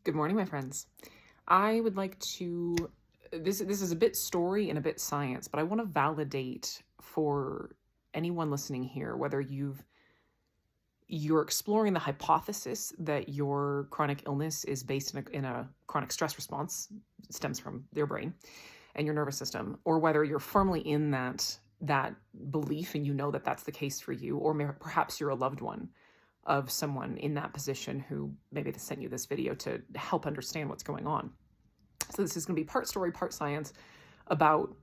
Good morning, my friends. I would like to, this is a bit story and a bit science, but I want to validate for anyone listening here, whether you're exploring the hypothesis that your chronic illness is based in a chronic stress response, stems from your brain and your nervous system, or whether you're firmly in that belief and you know that that's the case for you, or perhaps you're a loved one of someone in that position who maybe they sent you this video to help understand what's going on. So this is going to be part story, part science about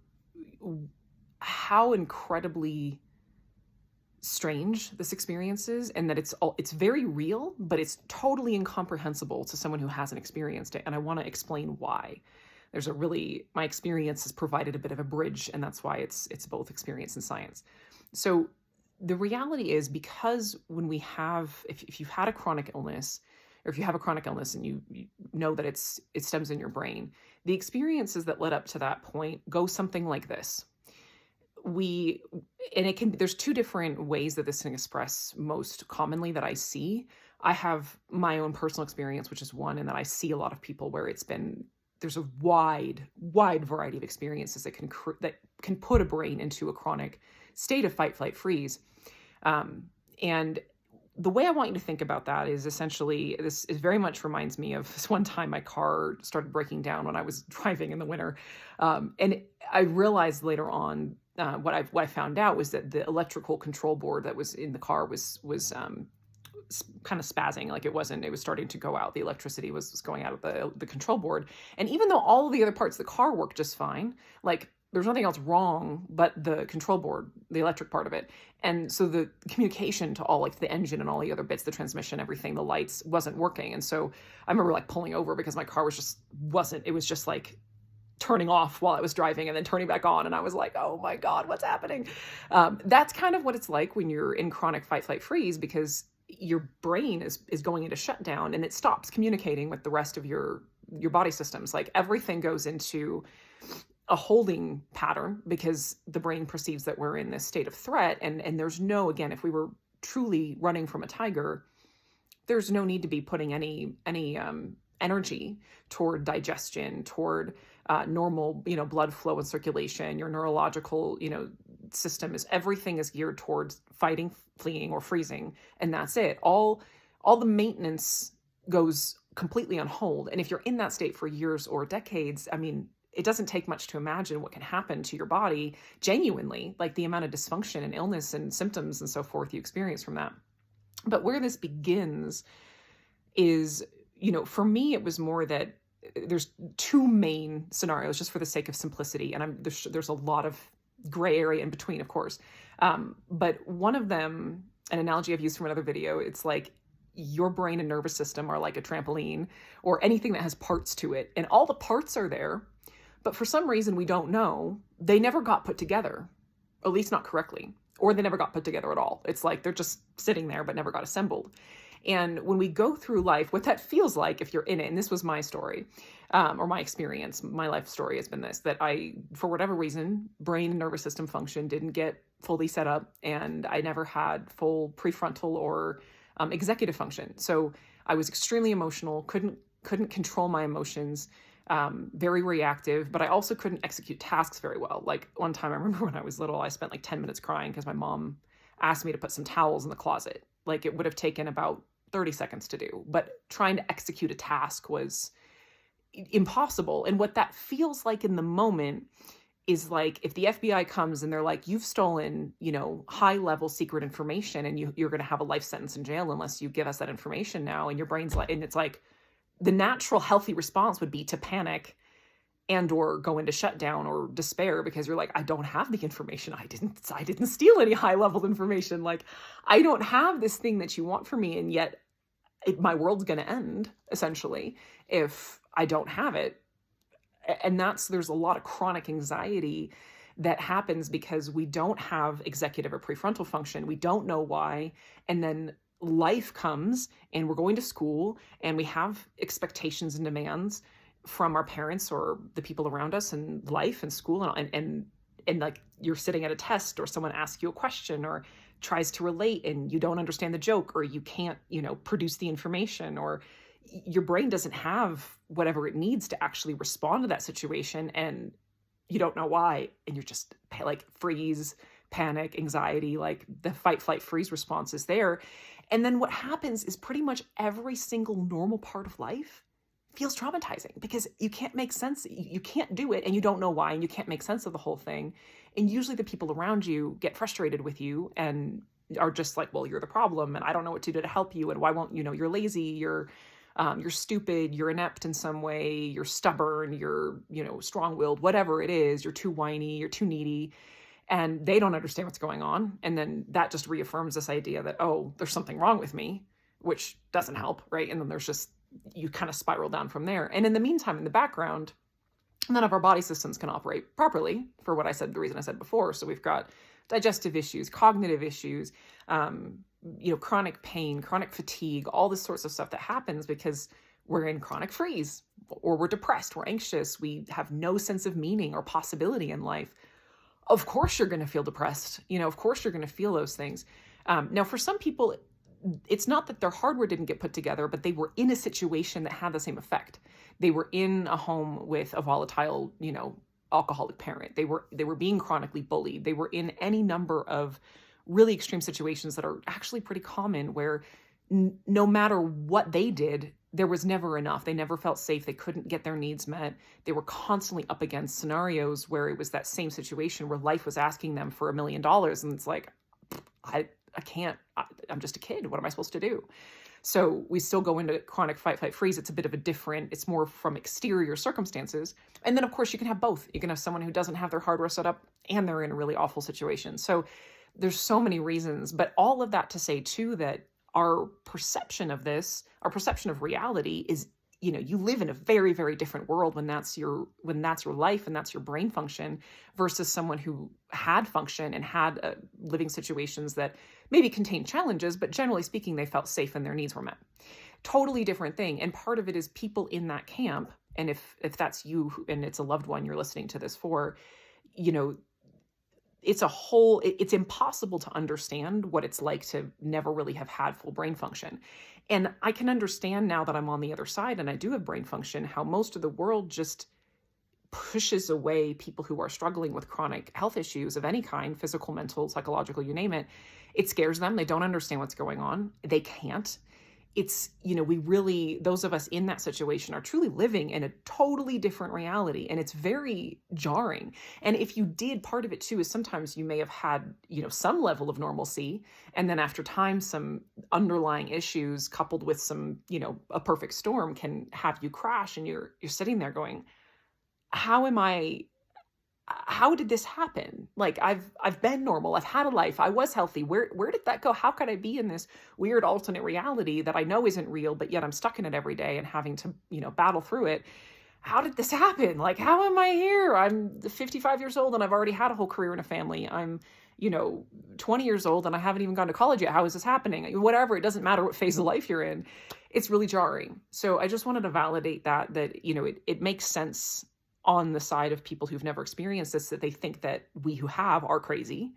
how incredibly strange this experience is, and that it's very real, but it's totally incomprehensible to someone who hasn't experienced it. And I want to explain why. My experience has provided a bit of a bridge, and that's why it's both experience and science. So the reality is, because when we have, if you've had a chronic illness, or if you have a chronic illness and you know that it stems in your brain, the experiences that led up to that point go something like this. There's two different ways that this can express most commonly that I see. I have my own personal experience, which is one, and that I see a lot of people where there's a wide variety of experiences that can put a brain into a chronic state of fight, flight, freeze. And the way I want you to think about that is essentially, this is very much reminds me of this one time my car started breaking down when I was driving in the winter. And I realized later on, what I found out was that the electrical control board that was in the car was kind of spazzing. Like it was starting to go out. The electricity was going out of the control board. And even though all of the other parts of the car worked just fine, like there's nothing else wrong but the control board, the electric part of it. And so the communication to all, like the engine and all the other bits, the transmission, everything, the lights, wasn't working. And so I remember like pulling over because my car it was just like turning off while I was driving and then turning back on. And I was like, oh my God, what's happening? That's kind of what it's like when you're in chronic fight, flight, freeze, because your brain is going into shutdown and it stops communicating with the rest of your body systems. Like everything goes into a holding pattern because the brain perceives that we're in this state of threat. And there's no, again, if we were truly running from a tiger, there's no need to be putting any energy toward digestion, toward normal, blood flow and circulation. Your neurological, everything is geared towards fighting, fleeing, or freezing. And that's it. All the maintenance goes completely on hold. And if you're in that state for years or decades, I mean, it doesn't take much to imagine what can happen to your body genuinely, like the amount of dysfunction and illness and symptoms and so forth you experience from that. But where this begins is, for me, it was more that there's two main scenarios, just for the sake of simplicity. And there's a lot of gray area in between, of course. But one of them, an analogy I've used from another video, it's like your brain and nervous system are like a trampoline or anything that has parts to it. And all the parts are there, but for some reason we don't know, they never got put together, at least not correctly, or they never got put together at all. It's like they're just sitting there but never got assembled. And when we go through life, what that feels like if you're in it, and this was my story, or my experience, my life story has been this, that I, for whatever reason, brain and nervous system function didn't get fully set up, and I never had full prefrontal or executive function. So I was extremely emotional, couldn't control my emotions, very reactive, but I also couldn't execute tasks very well. Like one time I remember when I was little, I spent like 10 minutes crying because my mom asked me to put some towels in the closet. Like it would have taken about 30 seconds to do, but trying to execute a task was impossible. And what that feels like in the moment is like if the FBI comes and they're like, you've stolen, high level secret information and you're going to have a life sentence in jail unless you give us that information now. And your brain's like, and it's like the natural healthy response would be to panic and or go into shutdown or despair because you're like, I don't have the information. I didn't steal any high level information. Like I don't have this thing that you want for me. And yet my world's going to end essentially if I don't have it. And there's a lot of chronic anxiety that happens because we don't have executive or prefrontal function. We don't know why. And then life comes and we're going to school and we have expectations and demands from our parents or the people around us and life and school and like you're sitting at a test or someone asks you a question or tries to relate and you don't understand the joke or you can't, produce the information or your brain doesn't have whatever it needs to actually respond to that situation, and you don't know why, and you're just like freeze, panic, anxiety, like the fight, flight, freeze response is there. And then what happens is pretty much every single normal part of life feels traumatizing because you can't make sense. You can't do it and you don't know why, and you can't make sense of the whole thing. And usually the people around you get frustrated with you and are just like, well, you're the problem and I don't know what to do to help you. And why won't, you're lazy, you're stupid, you're inept in some way, you're stubborn, you're, strong-willed, whatever it is, you're too whiny, you're too needy, and they don't understand what's going on. And then that just reaffirms this idea that, oh, there's something wrong with me, which doesn't help, right? And then you kind of spiral down from there. And in the meantime, in the background, none of our body systems can operate properly for the reason I said before. So we've got digestive issues, cognitive issues, chronic pain, chronic fatigue, all this sorts of stuff that happens because we're in chronic freeze, or we're depressed, we're anxious, we have no sense of meaning or possibility in life. Of course you're going to feel depressed. Of course you're going to feel those things. Now, for some people, it's not that their hardware didn't get put together, but they were in a situation that had the same effect. They were in a home with a volatile, alcoholic parent. They were being chronically bullied. They were in any number of really extreme situations that are actually pretty common, where no matter what they did, there was never enough. They never felt safe. They couldn't get their needs met. They were constantly up against scenarios where it was that same situation where life was asking them for $1 million. And it's like, I can't, I'm just a kid. What am I supposed to do? So we still go into chronic fight, flight, freeze. It's a bit of a different, it's more from exterior circumstances. And then of course you can have both. You can have someone who doesn't have their hardware set up and they're in a really awful situation. So there's so many reasons, but all of that to say too, that our perception of this, our perception of reality is, you live in a very, very different world when that's your life and that's your brain function, versus someone who had function and had living situations that maybe contained challenges, but generally speaking, they felt safe and their needs were met. Totally different thing. And part of it is people in that camp. And if that's you and it's a loved one you're listening to this for, it's impossible to understand what it's like to never really have had full brain function. And I can understand now that I'm on the other side and I do have brain function, how most of the world just pushes away people who are struggling with chronic health issues of any kind, physical, mental, psychological, you name it. It scares them. They don't understand what's going on. They can't. It's, those of us in that situation are truly living in a totally different reality. And it's very jarring. And if you did, part of it too is sometimes you may have had, some level of normalcy. And then after time, some underlying issues coupled with some, a perfect storm can have you crash. And you're sitting there going, how did this happen? Like I've been normal. I've had a life. I was healthy. Where did that go? How could I be in this weird alternate reality that I know isn't real, but yet I'm stuck in it every day and having to, battle through it? How did this happen? Like, how am I here? I'm 55 years old and I've already had a whole career and a family. I'm, 20 years old and I haven't even gone to college yet. How is this happening? Whatever. It doesn't matter what phase of life you're in. It's really jarring. So I just wanted to validate that, it makes sense on the side of people who've never experienced this, that they think that we who have are crazy,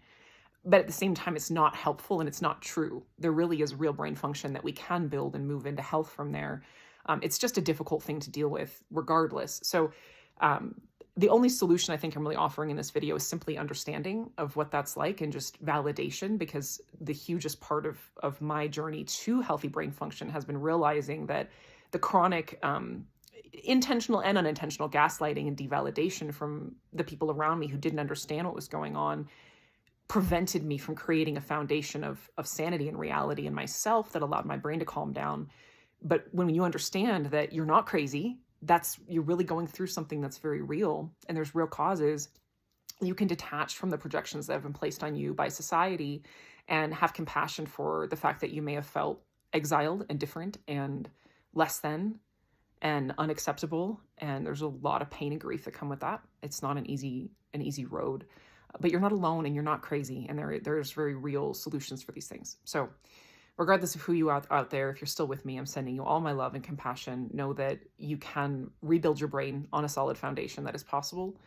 but at the same time, it's not helpful and it's not true. There really is real brain function that we can build and move into health from there. It's just a difficult thing to deal with regardless. So the only solution I think I'm really offering in this video is simply understanding of what that's like and just validation, because the hugest part of my journey to healthy brain function has been realizing that the chronic intentional and unintentional gaslighting and devalidation from the people around me who didn't understand what was going on prevented me from creating a foundation of sanity and reality in myself that allowed my brain to calm down. But when you understand that you're not crazy, you're really going through something that's very real and there's real causes, you can detach from the projections that have been placed on you by society and have compassion for the fact that you may have felt exiled and different and less than and unacceptable. And there's a lot of pain and grief that come with that. It's not an easy road, but you're not alone and you're not crazy. And there's very real solutions for these things. So regardless of who you are out there, if you're still with me, I'm sending you all my love and compassion. Know that you can rebuild your brain on a solid foundation that is possible.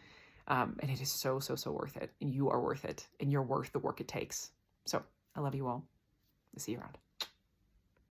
And it is so, so, so worth it. And you are worth it. And you're worth the work it takes. So I love you all. I'll see you around.